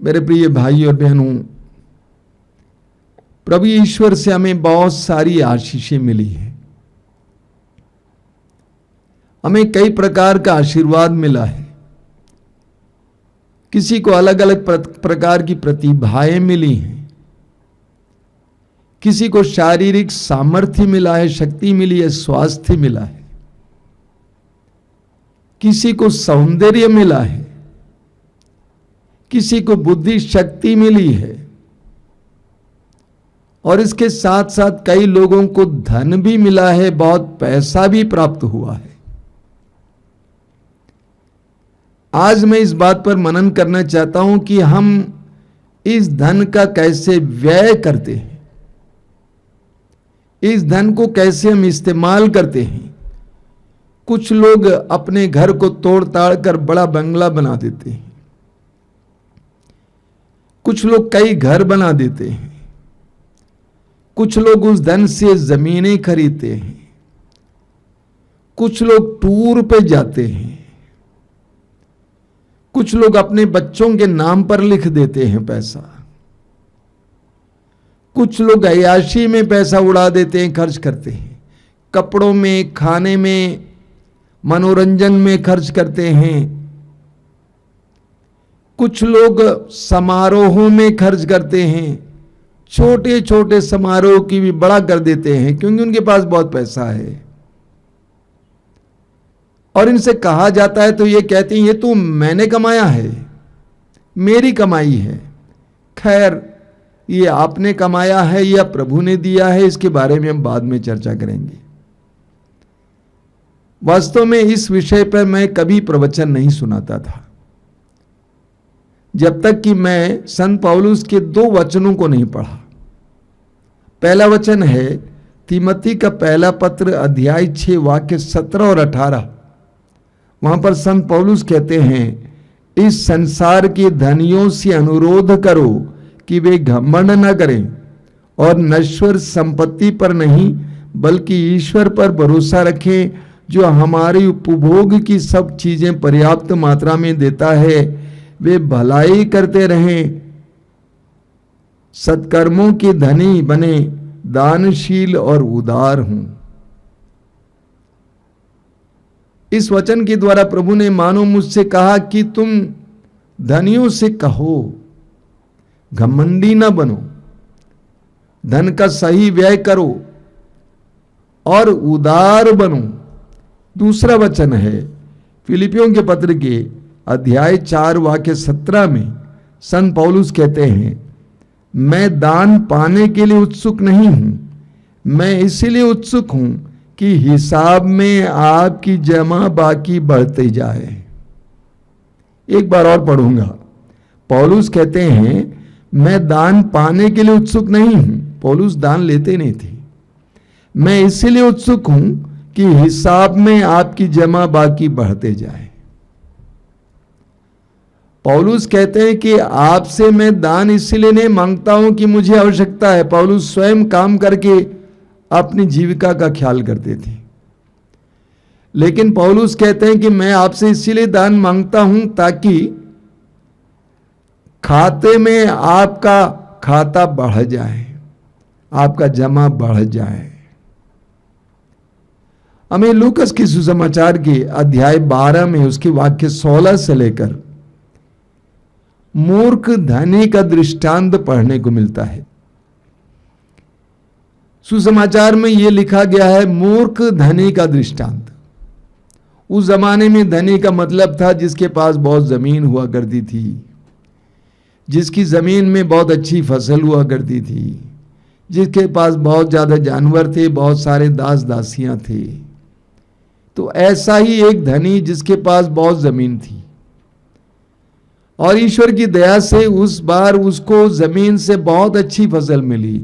मेरे प्रिय भाई और बहनों, प्रभु ईश्वर से हमें बहुत सारी आशीषें मिली हैं। हमें कई प्रकार का आशीर्वाद मिला है। किसी को अलग अलग प्रकार की प्रतिभाएं मिली हैं। किसी को शारीरिक सामर्थ्य मिला है, शक्ति मिली है, स्वास्थ्य मिला है। किसी को सौंदर्य मिला है, किसी को बुद्धि शक्ति मिली है, और इसके साथ साथ कई लोगों को धन भी मिला है, बहुत पैसा भी प्राप्त हुआ है। आज मैं इस बात पर मनन करना चाहता हूं कि हम इस धन का कैसे व्यय करते हैं, इस धन को कैसे हम इस्तेमाल करते हैं। कुछ लोग अपने घर को तोड़ ताड़ कर बड़ा बंगला बना देते हैं, कुछ लोग कई घर बना देते हैं, कुछ लोग उस धन से जमीनें खरीदते हैं, कुछ लोग टूर पे जाते हैं, कुछ लोग अपने बच्चों के नाम पर लिख देते हैं पैसा, कुछ लोग अय्याशी में पैसा उड़ा देते हैं, खर्च करते हैं, कपड़ों में, खाने में, मनोरंजन में खर्च करते हैं। कुछ लोग समारोहों में खर्च करते हैं, छोटे छोटे समारोह की भी बड़ा कर देते हैं क्योंकि उनके पास बहुत पैसा है। और इनसे कहा जाता है तो ये कहते हैं ये तो मैंने कमाया है, मेरी कमाई है। खैर, ये आपने कमाया है या प्रभु ने दिया है, इसके बारे में हम बाद में चर्चा करेंगे। वास्तव में इस विषय पर मैं कभी प्रवचन नहीं सुनाता था जब तक कि मैं संत पौलुस के 2 वचनों को नहीं पढ़ा। पहला वचन है तीमोथी का पहला पत्र अध्याय 6 वाक्य 17 और 18। वहां पर संत पौलुस कहते हैं, इस संसार के धनियों से अनुरोध करो कि वे घमंड न करें और नश्वर संपत्ति पर नहीं बल्कि ईश्वर पर भरोसा रखें जो हमारी उपभोग की सब चीजें पर्याप्त मात्रा में देता है। वे भलाई करते रहें, सत्कर्मों के धनी बने, दानशील और उदार हों। इस वचन के द्वारा प्रभु ने मानो मुझसे कहा कि तुम धनियों से कहो, घमंडी ना बनो, धन का सही व्यय करो और उदार बनो। दूसरा वचन है फिलिपियों के पत्र के अध्याय 4 वाक्य 17 में संत पौलुस कहते हैं, मैं दान पाने के लिए उत्सुक नहीं हूं, मैं इसीलिए उत्सुक हूं कि हिसाब में आपकी जमा बाकी बढ़ते जाए। एक बार और पढ़ूंगा। पौलुस कहते हैं मैं दान पाने के लिए उत्सुक नहीं हूं। पौलुस दान लेते नहीं थे। मैं इसीलिए उत्सुक हूं कि हिसाब में आपकी जमा बाकी बढ़ते जाए। पौलुस कहते हैं कि आपसे मैं दान इसलिए नहीं मांगता हूं कि मुझे आवश्यकता है। पौलुस स्वयं काम करके अपनी जीविका का ख्याल करते थे, लेकिन पौलुस कहते हैं कि मैं आपसे इसीलिए दान मांगता हूं ताकि खाते में आपका खाता बढ़ जाए, आपका जमा बढ़ जाए। हमें लूकस के सुसमाचार के अध्याय 12 में उसके वाक्य 16 से लेकर मूर्ख धनी का दृष्टांत पढ़ने को मिलता है। सुसमाचार में यह लिखा गया है मूर्ख धनी का दृष्टांत। उस जमाने में धनी का मतलब था जिसके पास बहुत जमीन हुआ करती थी, जिसकी जमीन में बहुत अच्छी फसल हुआ करती थी, जिसके पास बहुत ज्यादा जानवर थे, बहुत सारे दास दासियां थे। तो ऐसा ही एक धनी जिसके पास बहुत जमीन थी, और ईश्वर की दया से उस बार उसको जमीन से बहुत अच्छी फसल मिली।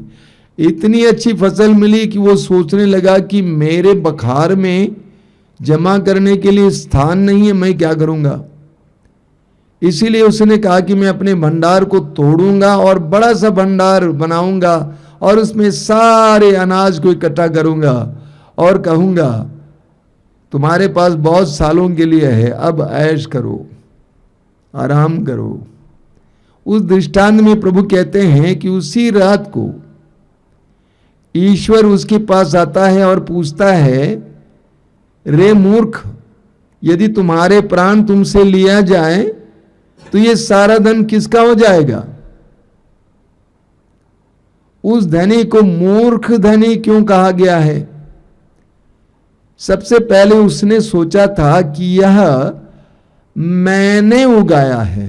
इतनी अच्छी फसल मिली कि वो सोचने लगा कि मेरे बखार में जमा करने के लिए स्थान नहीं है, मैं क्या करूंगा। इसीलिए उसने कहा कि मैं अपने भंडार को तोड़ूंगा और बड़ा सा भंडार बनाऊंगा और उसमें सारे अनाज को इकट्ठा करूंगा और कहूंगा तुम्हारे पास बहुत सालों के लिए है, अब ऐश करो, आराम करो। उस दृष्टांत में प्रभु कहते हैं कि उसी रात को ईश्वर उसके पास आता है और पूछता है, रे मूर्ख, यदि तुम्हारे प्राण तुमसे लिया जाए तो ये सारा धन किसका हो जाएगा? उस धनी को मूर्ख धनी क्यों कहा गया है? सबसे पहले उसने सोचा था कि यह मैंने उगाया है,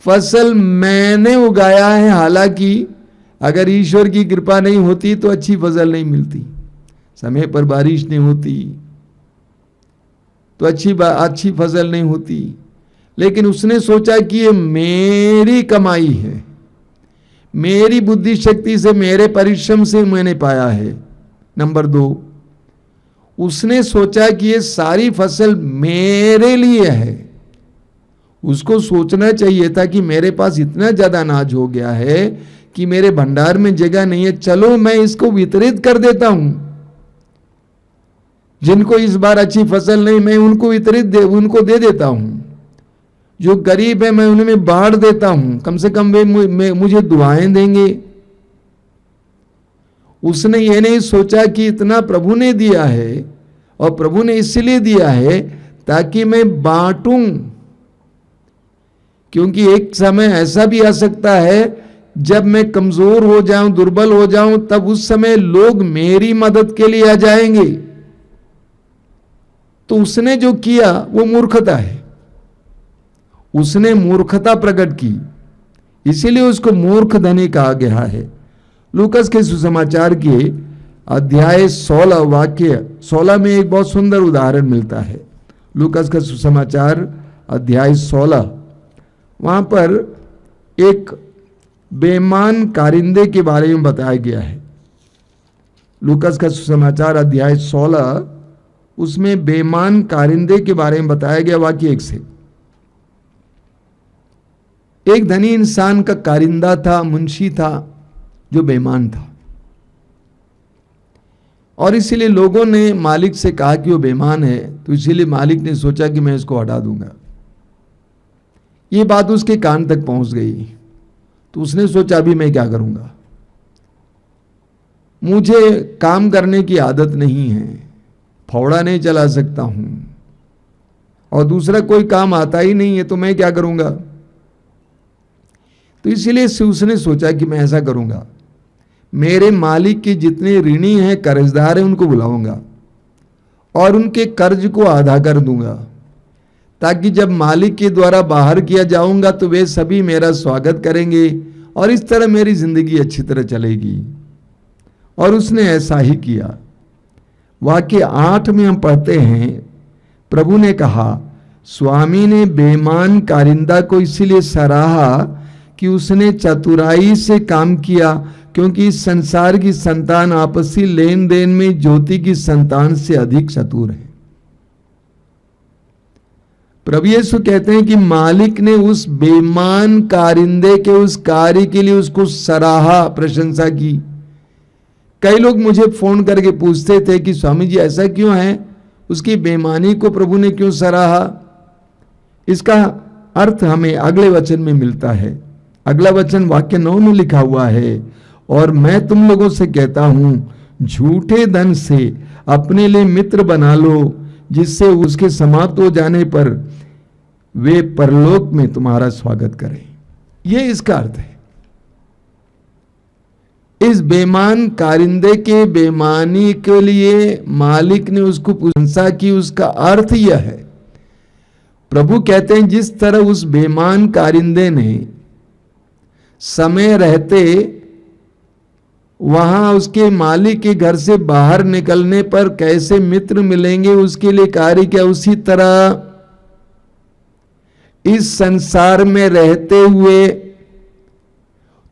फसल मैंने उगाया है। हालांकि अगर ईश्वर की कृपा नहीं होती तो अच्छी फसल नहीं मिलती, समय पर बारिश नहीं होती तो अच्छी फसल नहीं होती। लेकिन उसने सोचा कि ये मेरी कमाई है, मेरी बुद्धि शक्ति से, मेरे परिश्रम से मैंने पाया है। नंबर 2, उसने सोचा कि ये सारी फसल मेरे लिए है। उसको सोचना चाहिए था कि मेरे पास इतना ज्यादा अनाज हो गया है कि मेरे भंडार में जगह नहीं है, चलो मैं इसको वितरित कर देता हूं। जिनको इस बार अच्छी फसल नहीं, मैं उनको दे देता हूं। जो गरीब है मैं उन्हें बांट देता हूं, कम से कम वे मुझे दुआएं देंगे। उसने ये नहीं सोचा कि इतना प्रभु ने दिया है और प्रभु ने इसलिए दिया है ताकि मैं बांटूं, क्योंकि एक समय ऐसा भी आ सकता है जब मैं कमजोर हो जाऊं, दुर्बल हो जाऊं, तब उस समय लोग मेरी मदद के लिए आ जाएंगे। तो उसने जो किया वो मूर्खता है, उसने मूर्खता प्रकट की, इसीलिए उसको मूर्ख धनी कहा गया है। लूकस के सुसमाचार के अध्याय 16 वाक्य 16 में एक बहुत सुंदर उदाहरण मिलता है। लूकस का सुसमाचार अध्याय 16, वहां पर एक बेईमान कारिंदे के बारे में बताया गया है। लूकस का सुसमाचार अध्याय 16, उसमें बेईमान कारिंदे के बारे में बताया गया। वाक्य 1 से, एक धनी इंसान का कारिंदा था, मुंशी था, जो बेईमान था, और इसीलिए लोगों ने मालिक से कहा कि वो बेईमान है, तो इसीलिए मालिक ने सोचा कि मैं इसको हटा दूंगा। ये बात उसके कान तक पहुंच गई, तो उसने सोचा अभी मैं क्या करूंगा, मुझे काम करने की आदत नहीं है, फावड़ा नहीं चला सकता हूं, और दूसरा कोई काम आता ही नहीं है, तो मैं क्या करूंगा। तो इसीलिए उसने सोचा कि मैं ऐसा करूंगा, मेरे मालिक के जितने ऋणी हैं, कर्जदार हैं, उनको बुलाऊंगा और उनके कर्ज को आधा कर दूंगा, ताकि जब मालिक के द्वारा बाहर किया जाऊंगा तो वे सभी मेरा स्वागत करेंगे और इस तरह मेरी जिंदगी अच्छी तरह चलेगी। और उसने ऐसा ही किया। वाक्य 8 में हम पढ़ते हैं, प्रभु ने कहा, स्वामी ने बेईमान कारिंदा को इसीलिए सराहा कि उसने चतुराई से काम किया, क्योंकि इस संसार की संतान आपसी लेन देन में ज्योति की संतान से अधिक चतुर है। प्रभु यीशु कहते हैं कि मालिक ने उस बेईमान कारिंदे के उस कार्य के लिए उसको सराहा, प्रशंसा की। कई लोग मुझे फोन करके पूछते थे कि स्वामी जी ऐसा क्यों है, उसकी बेईमानी को प्रभु ने क्यों सराहा। इसका अर्थ हमें अगले वचन में मिलता है। अगला वचन वाक्य 9 में लिखा हुआ है, और मैं तुम लोगों से कहता हूं, झूठे धन से अपने लिए मित्र बना लो, जिससे उसके समाप्त हो जाने पर वे परलोक में तुम्हारा स्वागत करें। यह इसका अर्थ है। इस बेईमान कारिंदे के बेईमानी के लिए मालिक ने उसको प्रशंसा की। उसका अर्थ यह है, प्रभु कहते हैं जिस तरह उस बेईमान कारिंदे ने समय रहते वहां उसके मालिक के घर से बाहर निकलने पर कैसे मित्र मिलेंगे उसके लिए कार्य किया, उसी तरह इस संसार में रहते हुए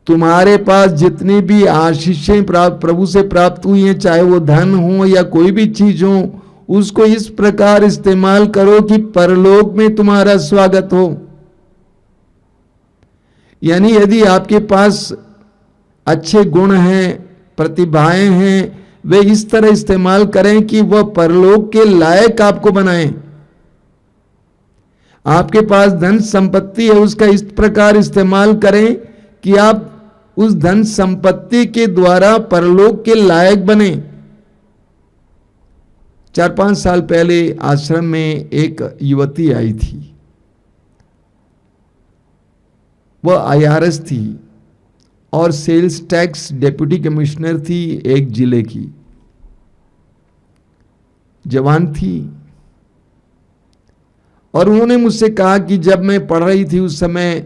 तुम्हारे पास जितनी भी आशीषें प्रभु से प्राप्त हुई हैं, चाहे वो धन हो या कोई भी चीज हो, उसको इस प्रकार इस्तेमाल करो कि परलोक में तुम्हारा स्वागत हो। यानी यदि आपके पास अच्छे गुण हैं, प्रतिभाएं हैं, वे इस तरह इस्तेमाल करें कि वह परलोक के लायक आपको बनाएं। आपके पास धन संपत्ति है, उसका इस प्रकार इस्तेमाल करें कि आप उस धन संपत्ति के द्वारा परलोक के लायक बने। 4-5 साल पहले आश्रम में एक युवती आई थी। वह IRS थी और सेल्स टैक्स डेप्यूटी कमिश्नर थी एक जिले की। जवान थी और उन्होंने मुझसे कहा कि जब मैं पढ़ रही थी उस समय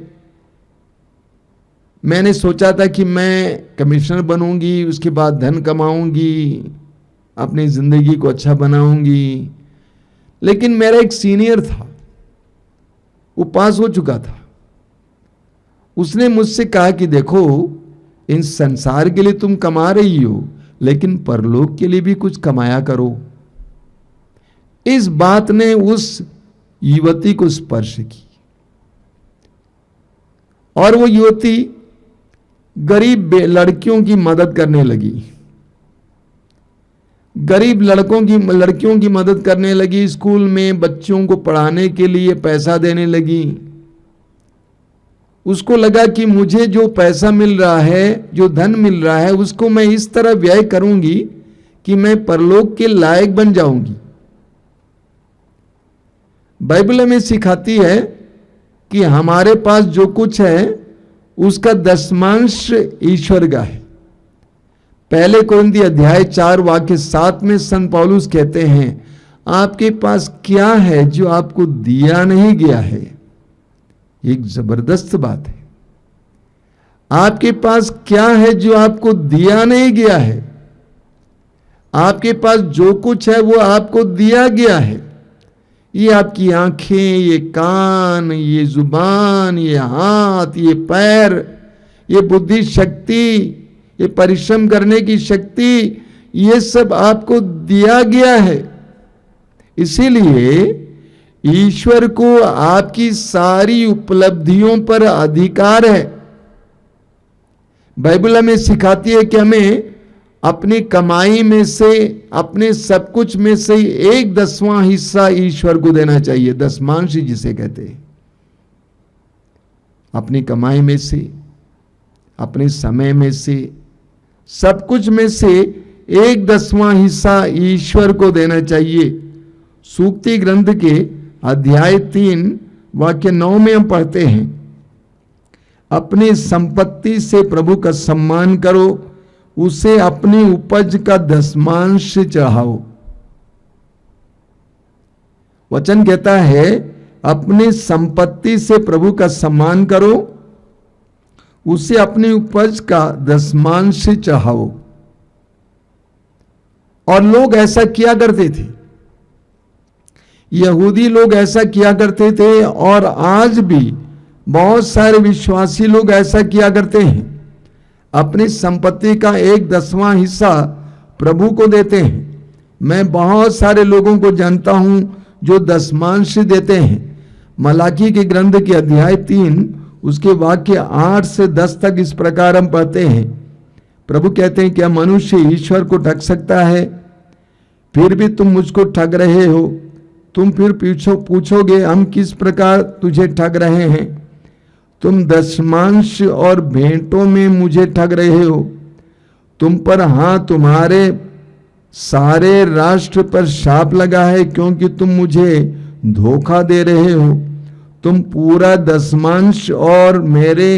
मैंने सोचा था कि मैं कमिश्नर बनूंगी, उसके बाद धन कमाऊंगी, अपनी जिंदगी को अच्छा बनाऊंगी। लेकिन मेरा एक सीनियर था, वो पास हो चुका था। उसने मुझसे कहा कि देखो, इन संसार के लिए तुम कमा रही हो, लेकिन परलोक के लिए भी कुछ कमाया करो। इस बात ने उस युवती को स्पर्श की और वो युवती गरीब लड़कियों की मदद करने लगी। गरीब लड़कियों की मदद करने लगी। स्कूल में बच्चों को पढ़ाने के लिए पैसा देने लगी। उसको लगा कि मुझे जो पैसा मिल रहा है, जो धन मिल रहा है, उसको मैं इस तरह व्यय करूंगी कि मैं परलोक के लायक बन जाऊंगी। बाइबल हमें सिखाती है कि हमारे पास जो कुछ है उसका दशमांश ईश्वर का है। पहले कोरिन्थी अध्याय 4 वाक्य 7 में संत पौलुस कहते हैं, आपके पास क्या है जो आपको दिया नहीं गया है। एक जबरदस्त बात है। आपके पास क्या है जो आपको दिया नहीं गया है। आपके पास जो कुछ है वो आपको दिया गया है। ये आपकी आंखें, ये कान, ये जुबान, ये हाथ, ये पैर, ये बुद्धि शक्ति, ये परिश्रम करने की शक्ति, ये सब आपको दिया गया है। इसीलिए ईश्वर को आपकी सारी उपलब्धियों पर अधिकार है। बाइबल हमें सिखाती है कि हमें अपनी कमाई में से, अपने सब कुछ में से 1/10वां हिस्सा ईश्वर को देना चाहिए। दशमांश जिसे कहते हैं। अपनी कमाई में से, अपने समय में से, सब कुछ में से 1/10वां हिस्सा ईश्वर को देना चाहिए। सूक्ति ग्रंथ के अध्याय 3 वाक्य 9 में हम पढ़ते हैं, अपनी संपत्ति से प्रभु का सम्मान करो, उसे अपनी उपज का दशमांश चढ़ाओ। वचन कहता है अपनी संपत्ति से प्रभु का सम्मान करो, उसे अपनी उपज का दशमांश चढ़ाओ। और लोग ऐसा किया करते थे, यहूदी लोग ऐसा किया करते थे और आज भी बहुत सारे विश्वासी लोग ऐसा किया करते हैं। अपनी संपत्ति का 1/10वां हिस्सा प्रभु को देते हैं। मैं बहुत सारे लोगों को जानता हूं जो दशमांश देते हैं। मलाकी के ग्रंथ के अध्याय 3 उसके वाक्य 8 से 10 तक इस प्रकार हम पढ़ते हैं। प्रभु कहते हैं, क्या मनुष्य ईश्वर को ठग सकता है? फिर भी तुम मुझको ठग रहे हो। तुम फिर पूछोगे हम किस प्रकार तुझे ठग रहे हैं? तुम दशमांश और भेंटों में मुझे ठग रहे हो। तुम पर, हाँ, तुम्हारे सारे राष्ट्र पर शाप लगा है, क्योंकि तुम मुझे धोखा दे रहे हो। तुम पूरा दशमांश और मेरे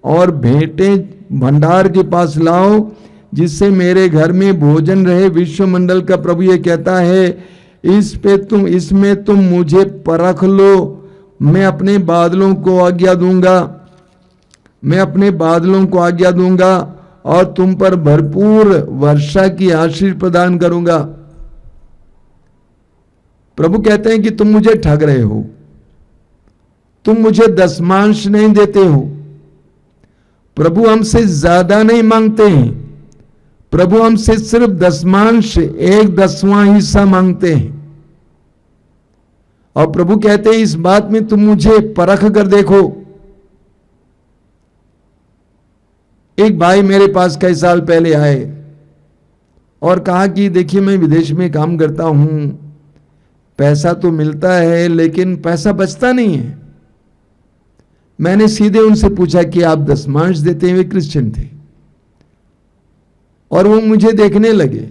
और भेंटें भंडार के पास लाओ, जिससे मेरे घर में भोजन रहे। विश्वमंडल का प्रभु ये कहता है, इसमें तुम मुझे परख लो। मैं अपने बादलों को आज्ञा दूंगा, मैं अपने बादलों को आज्ञा दूंगा और तुम पर भरपूर वर्षा की आशीष प्रदान करूंगा। प्रभु कहते हैं कि तुम मुझे ठग रहे हो, तुम मुझे दशमांश नहीं देते हो। प्रभु हमसे ज्यादा नहीं मांगते हैं, प्रभु हमसे सिर्फ दशमांश 1/10वां हिस्सा मांगते हैं। और प्रभु कहते हैं इस बात में तुम मुझे परख कर देखो। एक भाई मेरे पास कई साल पहले आए और कहा कि देखिए, मैं विदेश में काम करता हूं, पैसा तो मिलता है लेकिन पैसा बचता नहीं है। मैंने सीधे उनसे पूछा कि आप दशमांश देते हैं? वे क्रिश्चियन थे और वो मुझे देखने लगे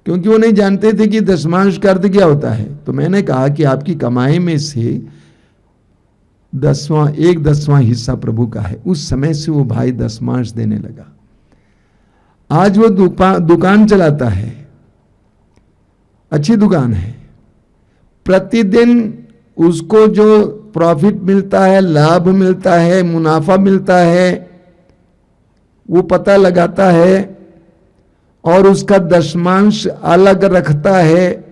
क्योंकि वो नहीं जानते थे कि दशमांश का अर्थ क्या होता है। तो मैंने कहा कि आपकी कमाई में से 1/10वां हिस्सा प्रभु का है। उस समय से वो भाई दशमांश देने लगा। आज वो दुकान चलाता है, अच्छी दुकान है। प्रतिदिन उसको जो प्रॉफिट मिलता है, लाभ मिलता है, मुनाफा मिलता है, वो पता लगाता है और उसका दशमांश अलग रखता है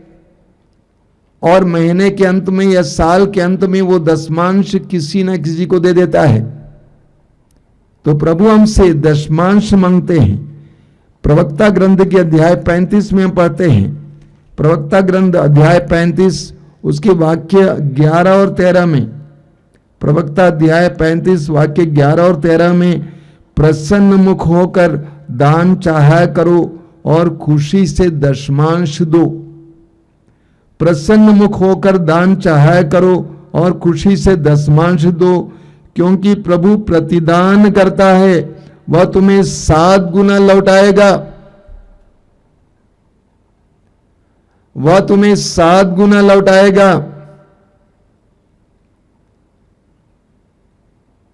और महीने के अंत में या साल के अंत में वो दशमांश किसी न किसी को दे देता है। तो प्रभु हमसे दशमांश मांगते हैं। प्रवक्ता ग्रंथ के अध्याय 35 में हम पढ़ते हैं, प्रवक्ता ग्रंथ अध्याय 35 उसके वाक्य 11 और 13 में, प्रवक्ता अध्याय 35 वाक्य 11 और 13 में, प्रसन्न मुख होकर दान चाहा करो और खुशी से दशमांश दो। प्रसन्न मुख होकर दान चाहा करो और खुशी से दशमांश दो, क्योंकि प्रभु प्रतिदान करता है, वह तुम्हें 7 गुना लौटाएगा। वह तुम्हें 7 गुना लौटाएगा।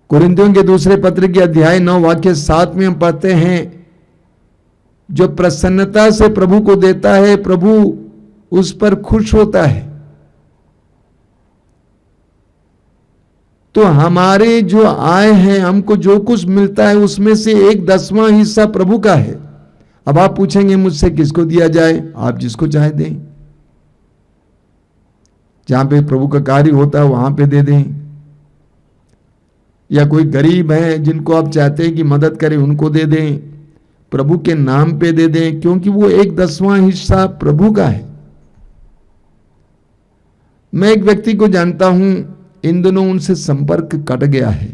कुरिन्थियों के दूसरे पत्र के अध्याय 9 वाक्य 7 में हम पढ़ते हैं, जो प्रसन्नता से प्रभु को देता है, प्रभु उस पर खुश होता है। तो हमारे जो आय है, हमको जो कुछ मिलता है उसमें से 1/10वां हिस्सा प्रभु का है। अब आप पूछेंगे मुझसे किसको दिया जाए? आप जिसको चाहे दें। जहां पे प्रभु का कार्य होता है वहां पे दे दें, या कोई गरीब है जिनको आप चाहते हैं कि मदद करें उनको दे दें, प्रभु के नाम पे दे दें, क्योंकि वो 1/10वां हिस्सा प्रभु का है। मैं एक व्यक्ति को जानता हूं, इन दिनों उनसे संपर्क कट गया है।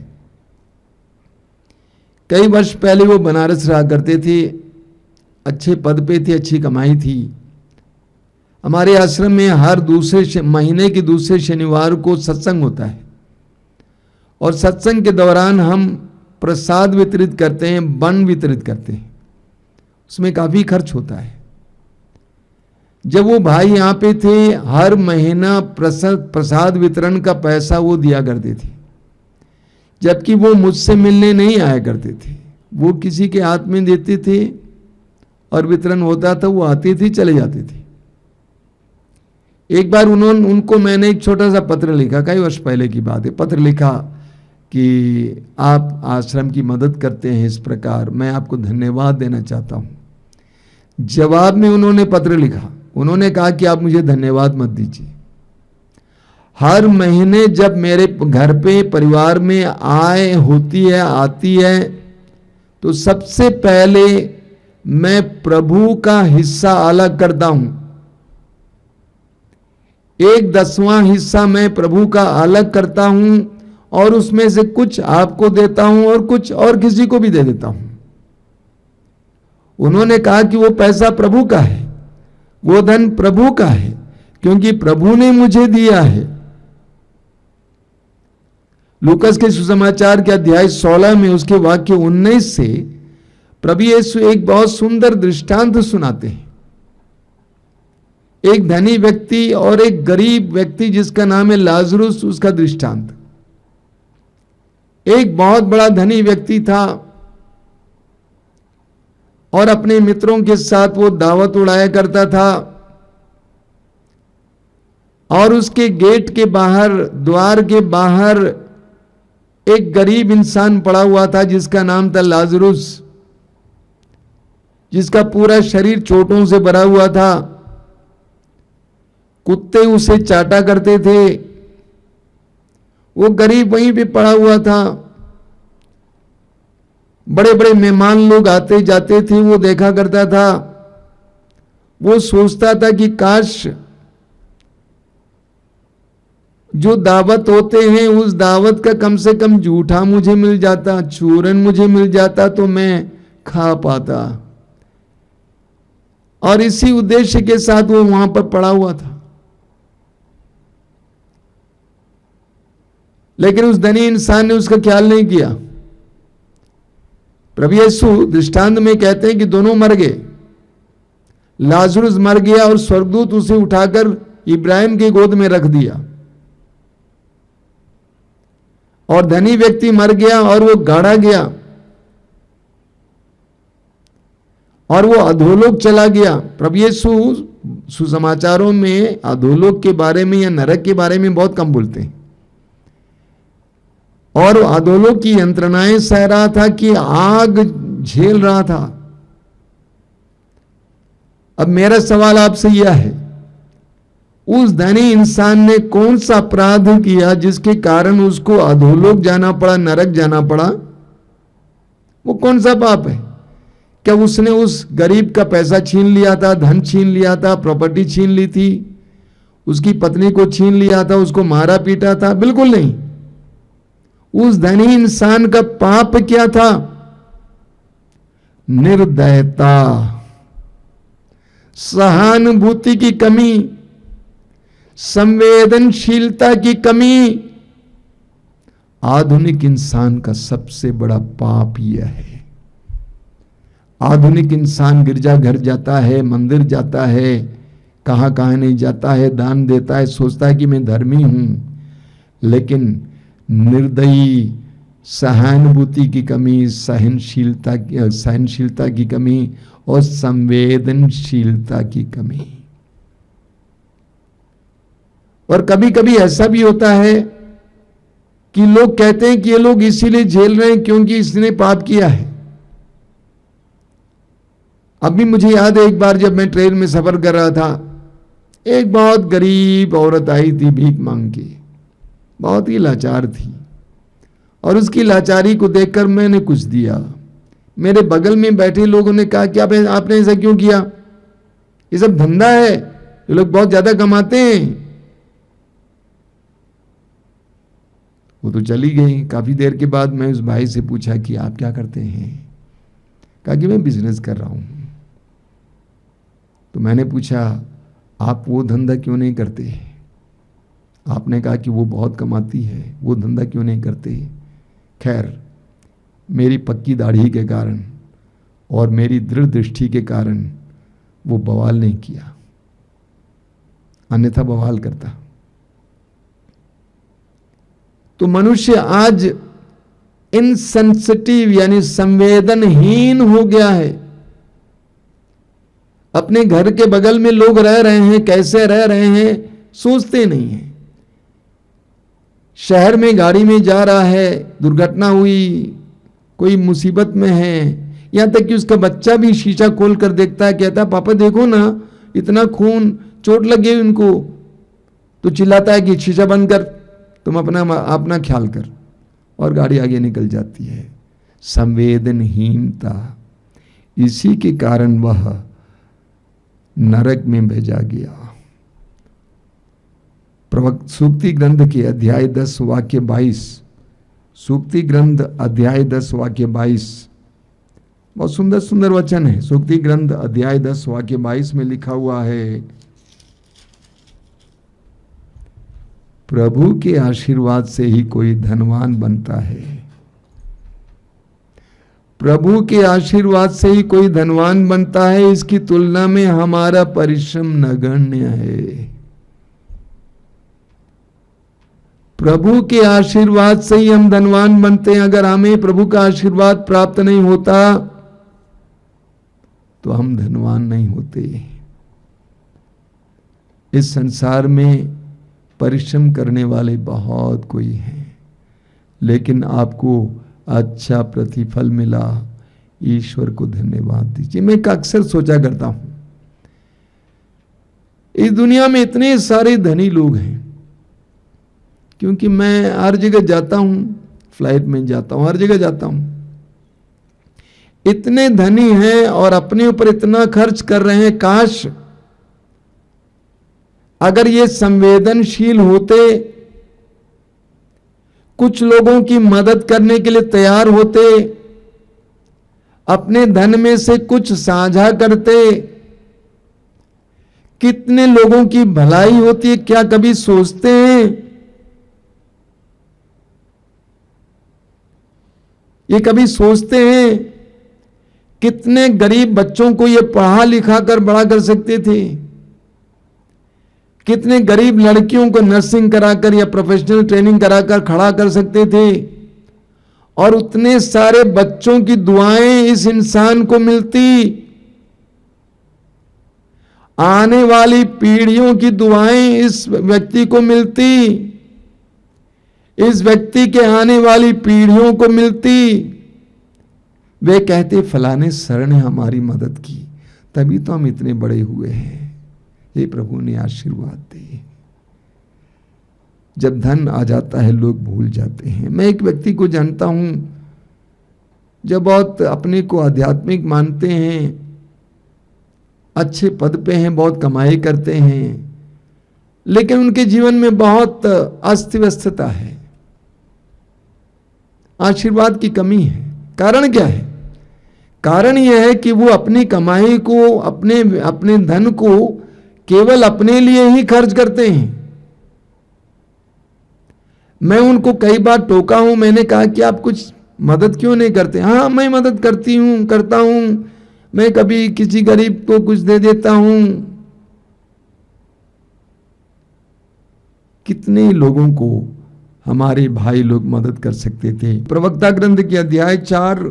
कई वर्ष पहले वो बनारस रहा करते थे, अच्छे पद पे थे, अच्छी कमाई थी। हमारे आश्रम में हर दूसरे महीने के दूसरे शनिवार को सत्संग होता है और सत्संग के दौरान हम प्रसाद वितरित करते हैं, बन वितरित करते हैं। उसमें काफी खर्च होता है। जब वो भाई यहाँ पे थे, हर महीना प्रसाद वितरण का पैसा वो दिया करते थे, जबकि वो मुझसे मिलने नहीं आया करते थे। वो किसी के हाथ में देते थे और वितरण होता था, वो आते थे चले जाते थे। एक बार उनको मैंने एक छोटा सा पत्र लिखा, कई वर्ष पहले की बात है। पत्र लिखा कि आप आश्रम की मदद करते हैं, इस प्रकार मैं आपको धन्यवाद देना चाहता हूं। जवाब में उन्होंने पत्र लिखा, उन्होंने कहा कि आप मुझे धन्यवाद मत दीजिए। हर महीने जब मेरे घर पे परिवार में आय होती है, आती है, तो सबसे पहले मैं प्रभु का हिस्सा अलग करता हूं। 1/10वां हिस्सा मैं प्रभु का अलग करता हूं और उसमें से कुछ आपको देता हूं और कुछ और किसी को भी दे देता हूं। उन्होंने कहा कि वो पैसा प्रभु का है, वो धन प्रभु का है, क्योंकि प्रभु ने मुझे दिया है। लूकास के सुसमाचार के अध्याय 16 में उसके वाक्य 19 से प्रभु यीशु एक बहुत सुंदर दृष्टांत सुनाते हैं। एक धनी व्यक्ति और एक गरीब व्यक्ति जिसका नाम है लाजरुस, उसका दृष्टांत। एक बहुत बड़ा धनी व्यक्ति था और अपने मित्रों के साथ वो दावत उड़ाया करता था, और उसके गेट के बाहर, द्वार के बाहर एक गरीब इंसान पड़ा हुआ था जिसका नाम था लाजरुस, जिसका पूरा शरीर चोटों से भरा हुआ था। कुत्ते उसे चाटा करते थे। वो गरीब वहीं पे पड़ा हुआ था। बड़े बड़े मेहमान लोग आते जाते थे, वो देखा करता था। वो सोचता था कि काश जो दावत होते हैं उस दावत का कम से कम जूठा मुझे मिल जाता, चूरन मुझे मिल जाता तो मैं खा पाता। और इसी उद्देश्य के साथ वो वहां पर पड़ा हुआ था। लेकिन उस धनी इंसान ने उसका ख्याल नहीं किया। प्रभु यीशु दृष्टांत में कहते हैं कि दोनों मर गए। लाजरुस मर गया और स्वर्गदूत उसे उठाकर इब्राहिम की गोद में रख दिया, और धनी व्यक्ति मर गया और वो गाड़ा गया और वो अधोलोक चला गया। प्रभु यीशु सुसमाचारों में अधोलोक के बारे में या नरक के बारे में बहुत कम बोलते हैं, और अधोलोक की यंत्रणाएं सह रहा था कि आग झेल रहा था। अब मेरा सवाल आपसे यह है, उस धनी इंसान ने कौन सा अपराध किया जिसके कारण उसको अधोलोक जाना पड़ा, नरक जाना पड़ा? वो कौन सा पाप है? क्या उसने उस गरीब का पैसा छीन लिया था, धन छीन लिया था, प्रॉपर्टी छीन ली थी, उसकी पत्नी को छीन लिया था, उसको मारा पीटा था? बिल्कुल नहीं। उस धनी इंसान का पाप क्या था? निर्दयता, सहानुभूति की कमी, संवेदनशीलता की कमी। आधुनिक इंसान का सबसे बड़ा पाप यह है। आधुनिक इंसान गिरजाघर जाता है, मंदिर जाता है, कहां कहां नहीं जाता है, दान देता है, सोचता है कि मैं धर्मी हूं, लेकिन निर्दयी, सहानुभूति की कमी, सहनशीलता की कमी और संवेदनशीलता की कमी। और कभी कभी ऐसा भी होता है कि लोग कहते हैं कि ये लोग इसीलिए झेल रहे हैं क्योंकि इसने पाप किया है। अभी मुझे याद है, एक बार जब मैं ट्रेन में सफर कर रहा था, एक बहुत गरीब औरत आई थी भीख मांग के, बहुत ही लाचार थी, और उसकी लाचारी को देखकर मैंने कुछ दिया। मेरे बगल में बैठे लोगों ने कहा कि आपने ऐसा क्यों किया? ये सब धंधा है, ये लोग बहुत ज्यादा कमाते हैं। वो तो चली गई। काफी देर के बाद मैं उस भाई से पूछा कि आप क्या करते हैं? कहा कि मैं बिजनेस कर रहा हूं। तो मैंने पूछा, आप वो धंधा क्यों नहीं करते? आपने कहा कि वो बहुत कमाती है, वो धंधा क्यों नहीं करते? खैर, मेरी पक्की दाढ़ी के कारण और मेरी दृढ़ दृष्टि के कारण वो बवाल नहीं किया, अन्यथा बवाल करता। तो मनुष्य आज इनसेंसिटिव यानी संवेदनहीन हो गया है। अपने घर के बगल में लोग रह रहे हैं, कैसे रह रहे हैं, सोचते नहीं हैं। शहर में गाड़ी में जा रहा है, दुर्घटना हुई, कोई मुसीबत में है, यहां तक कि उसका बच्चा भी शीशा खोल कर देखता है, कहता है पापा देखो ना, इतना खून, चोट लग गई उनको। तो चिल्लाता है कि शीशा बंद कर, तुम अपना ख्याल कर, और गाड़ी आगे निकल जाती है। संवेदनहीनता, इसी के कारण वह नरक में भेजा गया। सूक्ति ग्रंथ के अध्याय 10 वाक्य 22, सूक्ति ग्रंथ अध्याय 10 वाक्य 22, बहुत सुंदर सुंदर वचन है। सूक्ति ग्रंथ अध्याय 10 वाक्य 22 में लिखा हुआ है, प्रभु के आशीर्वाद से ही कोई धनवान बनता है। प्रभु के आशीर्वाद से ही कोई धनवान बनता है, इसकी तुलना में हमारा परिश्रम नगण्य है। प्रभु के आशीर्वाद से ही हम धनवान बनते हैं। अगर हमें प्रभु का आशीर्वाद प्राप्त नहीं होता तो हम धनवान नहीं होते। इस संसार में परिश्रम करने वाले बहुत कोई हैं, लेकिन आपको अच्छा प्रतिफल मिला, ईश्वर को धन्यवाद दीजिए। मैं अक्सर सोचा करता हूं, इस दुनिया में इतने सारे धनी लोग हैं, क्योंकि मैं हर जगह जाता हूं, फ्लाइट में जाता हूं, हर जगह जाता हूं। इतने धनी हैं और अपने ऊपर इतना खर्च कर रहे हैं। काश अगर ये संवेदनशील होते, कुछ लोगों की मदद करने के लिए तैयार होते, अपने धन में से कुछ साझा करते, कितने लोगों की भलाई होती है, क्या कभी सोचते हैं? ये कभी सोचते हैं कितने गरीब बच्चों को ये पढ़ा लिखा कर बड़ा कर सकते थे, कितने गरीब लड़कियों को नर्सिंग कराकर या प्रोफेशनल ट्रेनिंग कराकर खड़ा कर सकते थे, और उतने सारे बच्चों की दुआएं इस इंसान को मिलती, आने वाली पीढ़ियों की दुआएं इस व्यक्ति को मिलती, इस व्यक्ति के आने वाली पीढ़ियों को मिलती। वे कहते फलाने सर ने हमारी मदद की, तभी तो हम इतने बड़े हुए हैं। हे प्रभु ने आशीर्वाद दे। जब धन आ जाता है लोग भूल जाते हैं। मैं एक व्यक्ति को जानता हूं जो बहुत अपने को आध्यात्मिक मानते हैं, अच्छे पद पे हैं, बहुत कमाई करते हैं, लेकिन उनके जीवन में बहुत अस्त व्यस्तता है, आशीर्वाद की कमी है। कारण क्या है? कारण यह है कि वो अपनी कमाई को, अपने धन को केवल अपने लिए ही खर्च करते हैं। मैं उनको कई बार टोका हूं, मैंने कहा कि आप कुछ मदद क्यों नहीं करते? हाँ, मैं मदद करता हूं, मैं कभी किसी गरीब को कुछ दे देता हूं। कितने लोगों को हमारे भाई लोग मदद कर सकते थे। प्रवक्ता ग्रंथ के अध्याय 4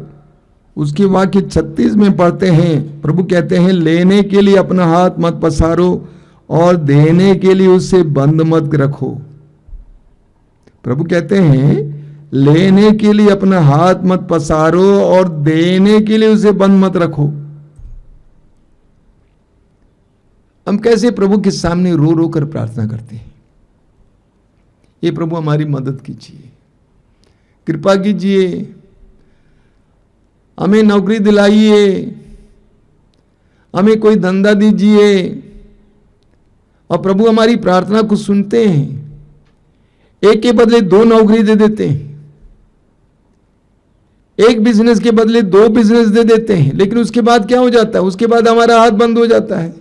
उसके वाक्य 36 में पढ़ते हैं, प्रभु कहते हैं लेने के लिए अपना हाथ मत पसारो और देने के लिए उससे बंद मत रखो। प्रभु कहते हैं लेने के लिए अपना हाथ मत पसारो और देने के लिए उसे बंद मत रखो। हम कैसे प्रभु के सामने रो रो कर प्रार्थना करते हैं, ये प्रभु हमारी मदद कीजिए, कृपा कीजिए, हमें नौकरी दिलाइए, हमें कोई धंधा दीजिए। और प्रभु हमारी प्रार्थना को सुनते हैं, एक के बदले 2 नौकरी दे देते हैं, एक बिजनेस के बदले 2 बिजनेस दे देते हैं। लेकिन उसके बाद क्या हो जाता है? उसके बाद हमारा हाथ बंद हो जाता है,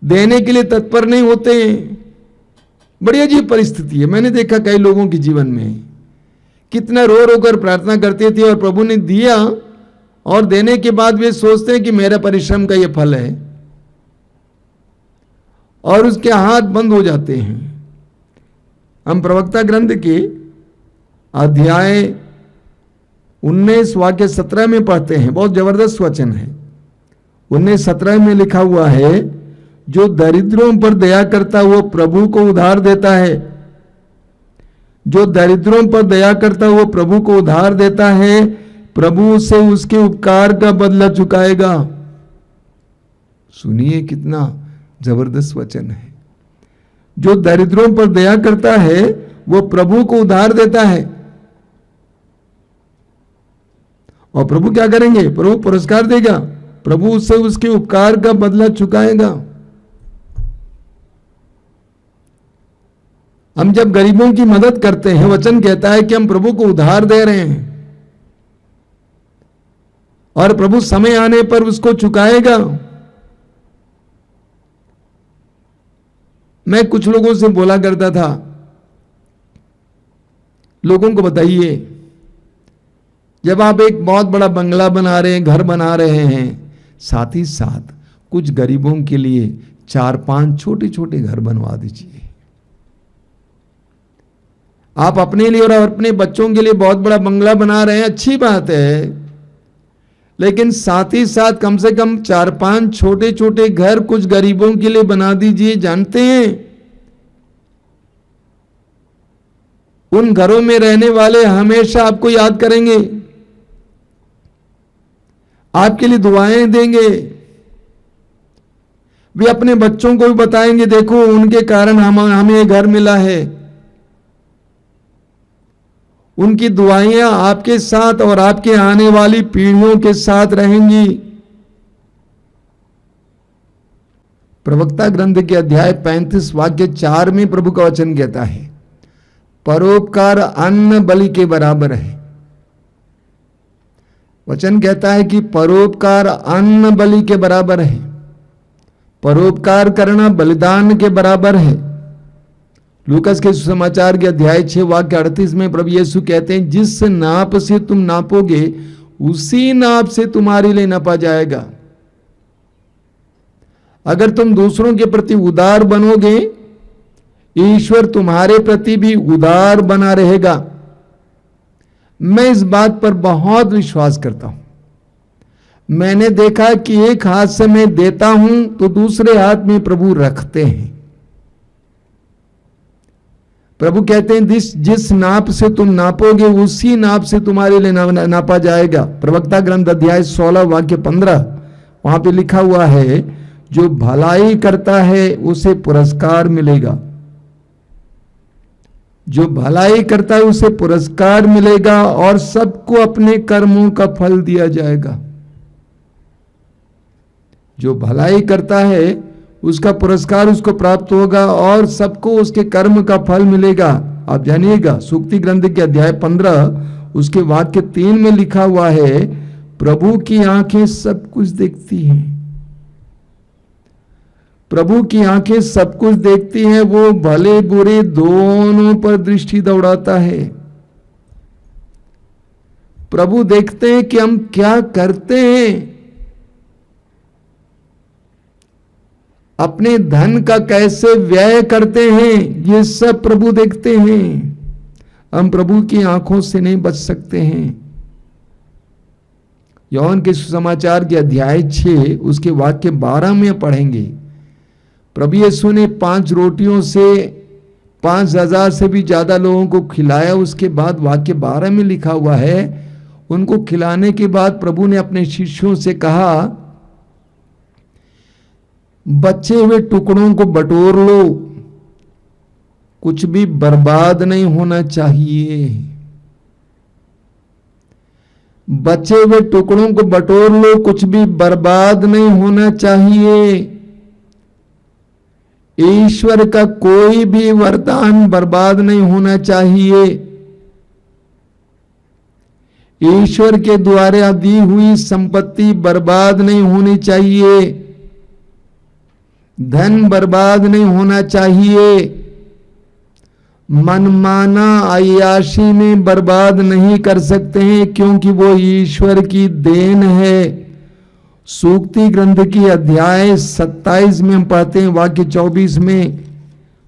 देने के लिए तत्पर नहीं होते हैं। बड़ी अजीब परिस्थिति है। मैंने देखा कई लोगों के जीवन में कितना रो रो कर प्रार्थना करते थे और प्रभु ने दिया, और देने के बाद वे सोचते हैं कि मेरा परिश्रम का ये फल है, और उसके हाथ बंद हो जाते हैं। हम प्रवक्ता ग्रंथ के अध्याय 19 वाक्य 17 में पढ़ते हैं, बहुत जबरदस्त वचन है। 19:17 में लिखा हुआ है, जो दरिद्रों पर दया करता है वो प्रभु को उधार देता है, जो दरिद्रों पर दया करता है वो प्रभु को उधार देता है, प्रभु उसे उसके उपकार का बदला चुकाएगा। सुनिए कितना जबरदस्त वचन है। जो दरिद्रों पर दया करता है वो प्रभु को उधार देता है, और प्रभु क्या करेंगे? प्रभु पुरस्कार देगा, प्रभु उससे उसके उपकार का बदला चुकाएगा। हम जब गरीबों की मदद करते हैं, वचन कहता है कि हम प्रभु को उधार दे रहे हैं, और प्रभु समय आने पर उसको चुकाएगा। मैं कुछ लोगों से बोला करता था, लोगों को बताइए, जब आप एक बहुत बड़ा बंगला बना रहे हैं, घर बना रहे हैं, साथ ही साथ कुछ गरीबों के लिए 4-5 छोटे छोटे घर बनवा दीजिए। आप अपने लिए और अपने बच्चों के लिए बहुत बड़ा बंगला बना रहे हैं, अच्छी बात है, लेकिन साथ ही साथ कम से कम 4-5 छोटे छोटे घर कुछ गरीबों के लिए बना दीजिए। जानते हैं उन घरों में रहने वाले हमेशा आपको याद करेंगे, आपके लिए दुआएं देंगे, वे अपने बच्चों को भी बताएंगे, देखो उनके कारण हमें ये घर मिला है। उनकी दुआएं आपके साथ और आपके आने वाली पीढ़ियों के साथ रहेंगी। प्रवक्ता ग्रंथ के अध्याय 35 वाक्य 4 में प्रभु का वचन कहता है, परोपकार अन्न बलि के बराबर है। वचन कहता है कि परोपकार अन्न बलि के बराबर है, परोपकार करना बलिदान के बराबर है। लूकास के सुसमाचार के अध्याय 6 वाक्य 38 में प्रभु यीशु कहते हैं, जिस नाप से तुम नापोगे उसी नाप से तुम्हारे लिए नापा जाएगा। अगर तुम दूसरों के प्रति उदार बनोगे, ईश्वर तुम्हारे प्रति भी उदार बना रहेगा। मैं इस बात पर बहुत विश्वास करता हूं। मैंने देखा कि एक हाथ से मैं देता हूं तो दूसरे हाथ में प्रभु रखते हैं। प्रभु कहते हैं, जिस नाप से तुम नापोगे उसी नाप से तुम्हारे लिए नापा जाएगा। प्रवक्ता ग्रंथ अध्याय 16 वाक्य 15, वहां पे लिखा हुआ है, जो भलाई करता है उसे पुरस्कार मिलेगा। जो भलाई करता है उसे पुरस्कार मिलेगा और सबको अपने कर्मों का फल दिया जाएगा। जो भलाई करता है उसका पुरस्कार उसको प्राप्त होगा और सबको उसके कर्म का फल मिलेगा। आप जानिएगा, सूक्ति ग्रंथ के अध्याय 15 उसके वाक्य 3 में लिखा हुआ है, प्रभु की आंखें सब कुछ देखती हैं। प्रभु की आंखें सब कुछ देखती हैं, वो भले बुरे दोनों पर दृष्टि दौड़ाता है। प्रभु देखते हैं कि हम क्या करते हैं, अपने धन का कैसे व्यय करते हैं, ये सब प्रभु देखते हैं। हम प्रभु की आंखों से नहीं बच सकते हैं। यूहन्ना के सुसमाचार के अध्याय 6 उसके वाक्य 12 में पढ़ेंगे, प्रभु यीशु ने 5 रोटियों से 5,000 से भी ज्यादा लोगों को खिलाया। उसके बाद वाक्य 12 में लिखा हुआ है, उनको खिलाने के बाद प्रभु ने अपने शिष्यों से कहा, बचे हुए टुकड़ों को बटोर लो, कुछ भी बर्बाद नहीं होना चाहिए। बचे हुए टुकड़ों को बटोर लो, कुछ भी बर्बाद नहीं होना चाहिए। ईश्वर का कोई भी वरदान बर्बाद नहीं होना चाहिए। ईश्वर के द्वारा दी हुई संपत्ति बर्बाद नहीं होनी चाहिए। धन बर्बाद नहीं होना चाहिए। मनमाना अय्याशी में बर्बाद नहीं कर सकते हैं, क्योंकि वो ईश्वर की देन है। सूक्ति ग्रंथ की अध्याय 27 में हम पढ़ते हैं वाक्य 24 में,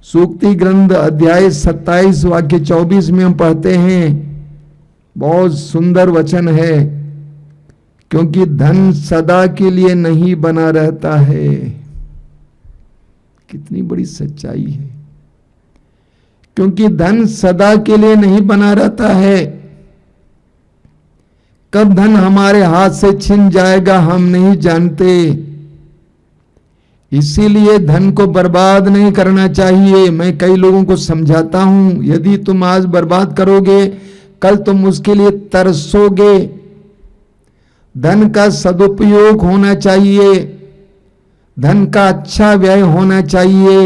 सूक्ति ग्रंथ अध्याय 27 वाक्य 24 में हम पढ़ते हैं, बहुत सुंदर वचन है, क्योंकि धन सदा के लिए नहीं बना रहता है। कितनी बड़ी सच्चाई है, क्योंकि धन सदा के लिए नहीं बना रहता है। कब धन हमारे हाथ से छिन जाएगा हम नहीं जानते। इसीलिए धन को बर्बाद नहीं करना चाहिए। मैं कई लोगों को समझाता हूं, यदि तुम आज बर्बाद करोगे कल तुम उसके लिए तरसोगे। धन का सदुपयोग होना चाहिए, धन का अच्छा व्यय होना चाहिए।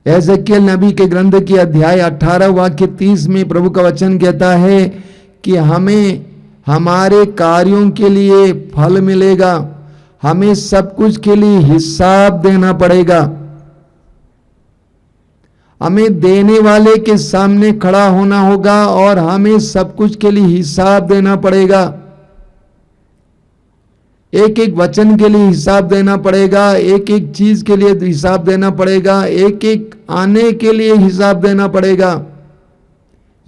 एजेकियल नबी के ग्रंथ के अध्याय 18 वाक्य 30 में प्रभु का वचन कहता है कि हमें हमारे कार्यों के लिए फल मिलेगा, हमें सब कुछ के लिए हिसाब देना पड़ेगा। हमें देने वाले के सामने खड़ा होना होगा और हमें सब कुछ के लिए हिसाब देना पड़ेगा। एक एक वचन के लिए हिसाब देना पड़ेगा, एक एक चीज के लिए हिसाब देना पड़ेगा, एक एक आने के लिए हिसाब देना पड़ेगा।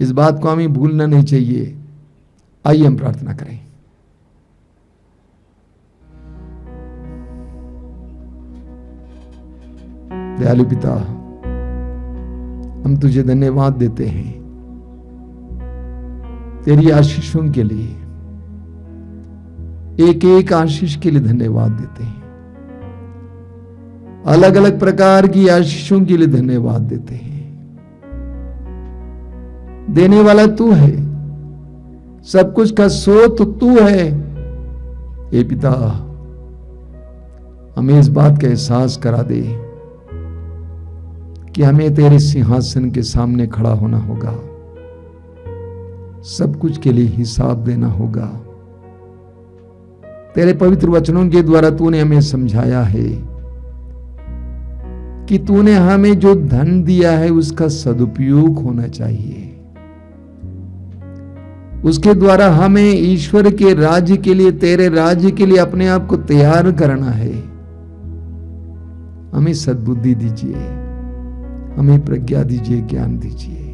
इस बात को हमें भूलना नहीं चाहिए। आइए हम प्रार्थना करें। दयालु पिता, हम तुझे धन्यवाद देते हैं तेरी आशीषों के लिए, एक एक आशीष के लिए धन्यवाद देते हैं। अलग अलग प्रकार की आशीषों के लिए धन्यवाद देते हैं। देने वाला तू है, सब कुछ का स्रोत तू है। हे पिता, हमें इस बात का एहसास करा दे कि हमें तेरे सिंहासन के सामने खड़ा होना होगा, सब कुछ के लिए हिसाब देना होगा। तेरे पवित्र वचनों के द्वारा तूने हमें समझाया है कि तूने हमें जो धन दिया है उसका सदुपयोग होना चाहिए, उसके द्वारा हमें ईश्वर के राज्य के लिए, तेरे राज्य के लिए अपने आप को तैयार करना है। हमें सद्बुद्धि दीजिए, हमें प्रज्ञा दीजिए, ज्ञान दीजिए।